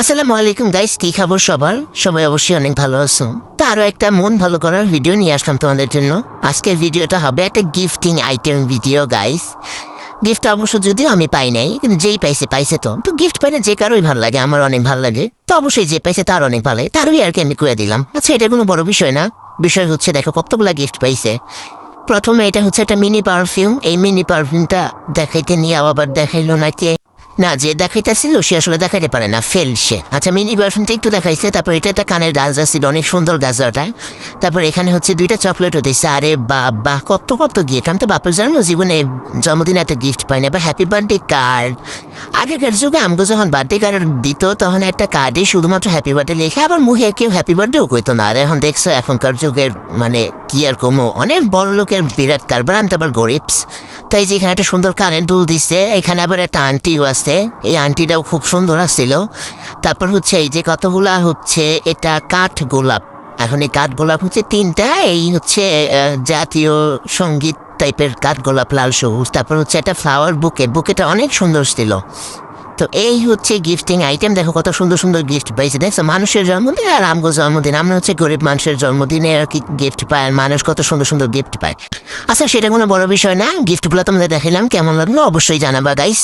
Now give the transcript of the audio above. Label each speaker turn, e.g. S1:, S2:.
S1: আসসালামু আলাইকুম গাইস, কি খবর সবার? সবাই অবশ্যই অনেক ভালো আছো। তো আরো একটা মন ভালো করার ভিডিও নিয়ে আসলাম তোমাদের জন্য। আজকের ভিডিওটা হবে একটা gifting item video guys. Gift অবশ্য যদিও আমি পাই নাই, কিন্তু যেই পাইছে পাইছে। তো গিফট পাইলে যে কারোই ভালো লাগে, আমার অনেক ভালো লাগে। তো অবশ্যই যে পাইছে তার অনেক ভালো লাগে, তারই আর কি আমি করে দিলাম। আচ্ছা, এটা কোনো বড় বিষয় না। বিষয় হচ্ছে দেখো কতগুলা গিফট পাইছে। প্রথমে এটা হচ্ছে একটা মিনি পারফিউম। এই মিনি পারফিউমটা দেখাইতে নিয়ে আবার দেখাইলো নাকি না, যে দেখাইতেছিল সে আসলে দেখাইতে পারে না, ফেল সে। আচ্ছা, মিনি ভার্সনটা একটু দেখাইছে। তারপর এটা একটা কানের গাজা ছিল, অনেক সুন্দর গাজাটা। তারপর এখানে হচ্ছে দুইটা চকলেটও দিচ্ছে। আরে বাবা, কত কত গিফট! আমি তো বাপের জন্ম জীবনে জন্মদিনে একটা গিফট পাই না। এবার হ্যাপি বার্থডে কার্ড। আগেকার যুগে আমাকে যখন বার্থডে কার্ড দিত তখন একটা কার্ডে শুধুমাত্র হ্যাপি বার্থডে লেখে, আবার মুখে কেউ হ্যাপি বার্থডেও কইতো না। আর এখন দেখছো এখনকার যুগের মানে কি আর কমো, অনেক বড় লোকের বিরাট কারবার, আমি তো আবার গরিবস। তাই যে এখানে একটা সুন্দর কানের দুল দিচ্ছে। এখানে আবার একটা আন্টিও আছে, এই আন্টিটাও খুব সুন্দর আসছিল। তারপর হচ্ছে এই যে কতগুলা হচ্ছে এটা কাঠ গোলাপ। এখন এই কাঠ গোলাপ হচ্ছে তিনটা, এই হচ্ছে জাতীয় সঙ্গীত টাইপের কাঠ গোলাপ, লাল সবুজ। তারপর হচ্ছে একটা ফ্লাওয়ার বুকে, বুকেটা অনেক সুন্দর ছিল। তো এই হচ্ছে গিফটিং আইটেম। দেখো কত সুন্দর সুন্দর গিফট পাইছে। দেখছো মানুষের জন্মদিন আর আমগো জন্মদিন, আমরা হচ্ছে গরিব মানুষের জন্মদিনে আর কি গিফট পায়, আর মানুষ কত সুন্দর সুন্দর গিফট পায়। আচ্ছা, সেটা কোনো বড় বিষয় না। গিফটগুলো তোমাদের দেখালাম, কেমন লাগলো অবশ্যই জানাবা গাইস।